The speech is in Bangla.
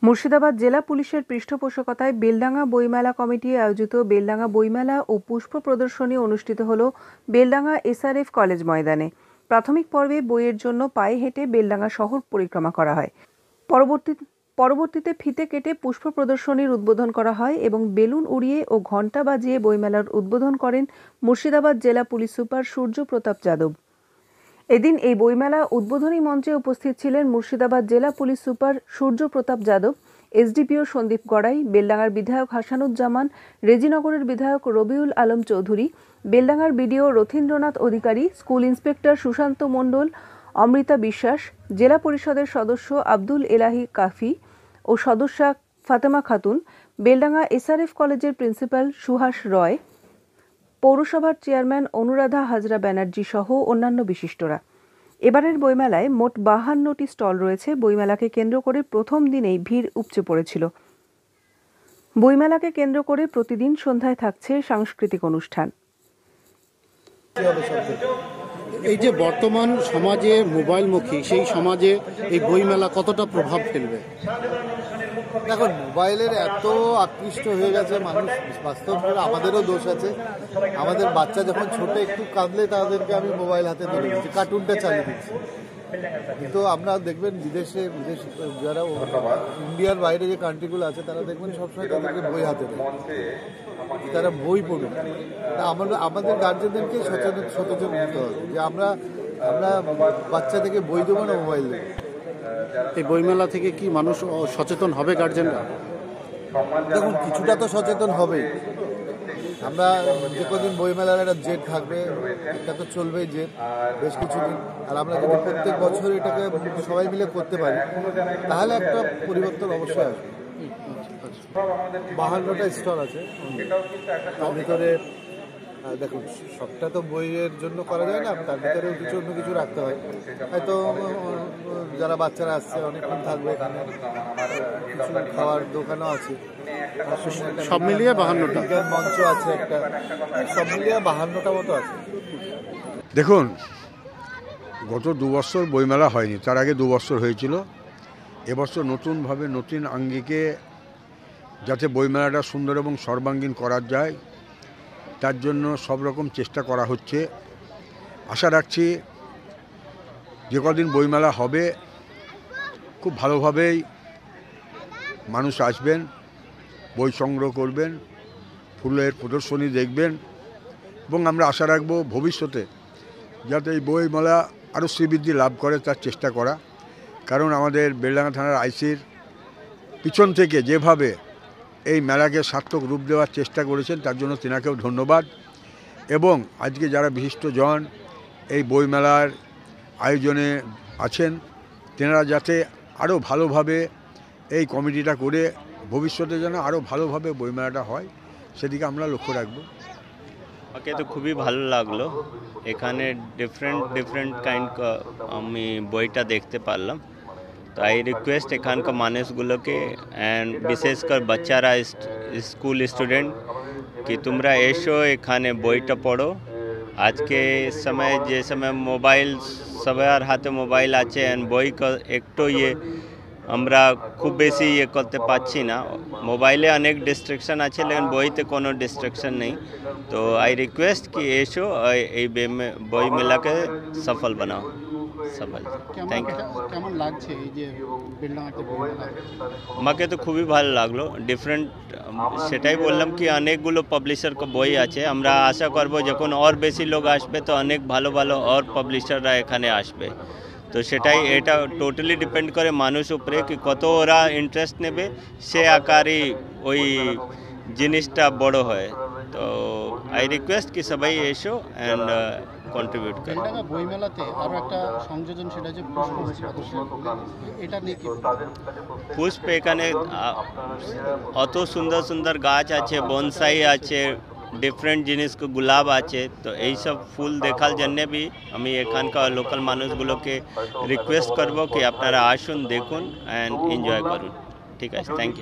মুর্শিদাবাদ জেলা পুলিশের পৃষ্ঠপোষকতায় বেলডাঙ্গা বইমেলা কমিটি আয়োজিত বেলডাঙ্গা বইমেলা ও পুষ্প প্রদর্শনী অনুষ্ঠিত হল বেলডাঙ্গা এসআরএফ কলেজ ময়দানে। প্রাথমিক পর্বে বইয়ের জন্য পায়ে হেঁটে বেলডাঙ্গা শহর পরিক্রমা করা হয়। পরবর্তীতে ফিতে কেটে পুষ্প প্রদর্শনীর উদ্বোধন করা হয় এবং বেলুন উড়িয়ে ও ঘণ্টা বাজিয়ে বইমেলার উদ্বোধন করেন মুর্শিদাবাদ জেলা পুলিশ সুপার সূর্য প্রতাপ যাদব। এদিন এই বইমেলা উদ্বোধনী মঞ্চে উপস্থিত ছিলেন মুর্শিদাবাদ জেলা পুলিশ সুপার সূর্য প্রতাপ যাদব, এসডিপিও সন্দীপ গড়াই, বেলডাঙ্গার বিধায়ক হাসানুজ্জামান, রেজিনগরের বিধায়ক রবিউল আলম চৌধুরী, বেলডাঙ্গার বিডিও রথীন্দ্রনাথ অধিকারী, স্কুল ইন্সপেক্টর সুশান্ত মণ্ডল, অমৃতা বিশ্বাস, জেলা পরিষদের সদস্য আব্দুল এলাহি কাফি ও সদস্যা ফাতেমা খাতুন, বেলডাঙ্গা এসআরএফ কলেজের প্রিন্সিপাল সুহাস রয়, পৌরসভার চেয়ারম্যান অনুরাধা হাজরা ব্যানার্জি সহ অন্যান্য বিশিষ্টরা। এবারের বইমেলায় মোট 52টি স্টল রয়েছে। বইমেলাকে কেন্দ্র করে প্রথম দিনেই ভিড় উপচে পড়েছিল। বইমেলাকে কেন্দ্র করে প্রতিদিন সন্ধ্যায় থাকছে সাংস্কৃতিক অনুষ্ঠান। এই যে বর্তমান সমাজে মোবাইলমুখী, সেই সমাজে এই বইমেলা কতটা প্রভাব ফেলবে? দেখুন, মোবাইলের এত আকৃষ্ট হয়ে গেছে মানুষ, বাস্তব আমাদেরও দোষ আছে। আমাদের বাচ্চা যখন ছোট একটু কাঁদলে তাদেরকে আমি মোবাইল হাতে ধরে দিচ্ছি, কার্টুনটা চালিয়ে দিচ্ছি। কিন্তু আমরা দেখবেন বিদেশ যারা ইন্ডিয়ার বাইরে যে কান্ট্রিগুলো আছে তারা দেখবেন সবসময় তাদেরকে বই হাতে দেয়, তারা বই পড়ুন। আমাদের গার্জেনদেরকে সচেতন হতে হবে যে আমরা বাচ্চা থেকে বই দেবো না মোবাইল দেবো। এই বইমেলা থেকে কি মানুষ সচেতন হবে? গার্জেনরা দেখুন, কিছুটা তো সচেতন হবেই। আমরা যে কদিন বইমেলার একটা জেট থাকবে, এটা তো চলবেই জেট বেশ কিছুদিন। আর আমরা যদি প্রত্যেক বছর এটাকে সবাই মিলে করতে পারি তাহলে একটা পরিবর্তন অবশ্যই আসবে। 52টা স্টল আছে, তার ভিতরে দেখুন সবটা তো বইয়ের জন্য করা যায় না, তার ভিতরেও অন্য কিছু রাখতে হয়। হয়তো যারা বাচ্চারা আসছে অনেকক্ষণ থাকবে, এখানে কিছু খাওয়ার দোকানও আছে, সব মিলিয়ে 52টা মঞ্চ আছে, একটা সব মিলিয়ে 52টা মতো আছে। দেখুন, গত 2 বছর বইমেলা হয়নি, তার আগে 2 বছর হয়েছিল। এবছর নতুনভাবে নতুন আঙ্গিকে যাতে বইমেলাটা সুন্দর এবং সর্বাঙ্গীন করা যায় তার জন্য সব রকম চেষ্টা করা হচ্ছে। আশা রাখছি যে কদিন বইমেলা হবে খুব ভালোভাবেই মানুষ আসবেন, বই সংগ্রহ করবেন, ফুলের প্রদর্শনী দেখবেন এবং আমরা আশা রাখবো ভবিষ্যতে যাতে এই বইমেলা আরও শ্রীবৃদ্ধি লাভ করে তার চেষ্টা করা। কারণ আমাদের বেলডাঙ্গা থানার আইসির পিছন থেকে যেভাবে এই মেলাকে সার্থক রূপ দেওয়ার চেষ্টা করেছেন তার জন্য তেনাকেও ধন্যবাদ। এবং আজকে যারা বিশিষ্টজন এই বইমেলার আয়োজনে আছেন তেনারা যাতে আরও ভালোভাবে এই কমিটিটা করে ভবিষ্যতে যেন আরও ভালোভাবে বইমেলাটা হয় সেদিকে আমরা লক্ষ্য রাখব। আমাকে তো খুবই ভালো লাগলো, এখানে ডিফারেন্ট কাইন্ড আমি বইটা দেখতে পারলাম। তো আই রিকোয়েস্ট এখানকার মানুষগুলোকে অ্যান্ড বিশেষ করে বাচ্চারা স্কুল স্টুডেন্ট कि তোমরা এসো এখানে বইটা পড়ো। আজকে সময় যে সময় মোবাইল সবার হাতে মোবাইল আছে অ্যান্ড বই একটু আমরা খুব বেশি করতে পারছি না। মোবাইলে অনেক ডিস্ট্রাকশন আছে লেকিন বইতে কোনো ডিস্ট্রাকশন নেই। তো আই রিকোয়েস্ট কি এসো এই বই মেলাকে সফল বানাও সবাই। Thank you. কেমন লাগছে এই যে বেলডাঙ্গাতে বইমেলা? আমাকে তো খুবই ভালো লাগলো, ডিফারেন্ট। সেটাই বললাম কি অনেকগুলো পাবলিশার বই আছে, আমরা আশা করব যখন আর বেশি লোক আসবে তো অনেক ভালো ভালো আর পাবলিশাররা এখানে আসবে। তো সেটাই, এটা টোটালি ডিপেন্ড করে মানুষ উপরে কি কত ওরা ইন্টারেস্ট নেবে, সে আকারই ওই জিনিসটা বড় হয়। তো আই রিকোয়েস্ট কি সবাই এসো অ্যান্ড কন্ট্রিবিউট করে। বেলডাঙ্গা বইমেলাতে আরও একটা সংযোজন, সেটা হচ্ছে পুষ্প প্রদর্শনী। এটা নিয়ে কি পুষ্প, এখানে অত সুন্দর সুন্দর গাছ আছে, বনসাই আছে, ডিফারেন্ট জিনিস গোলাপ আছে। তো এইসব ফুল দেখার জন্যে বি আমি এখানকার লোকাল মানুষগুলোকে রিকোয়েস্ট করব কি আপনারা আসুন, দেখুন অ্যান্ড এনজয় করুন। ঠিক আছে, থ্যাংক ইউ।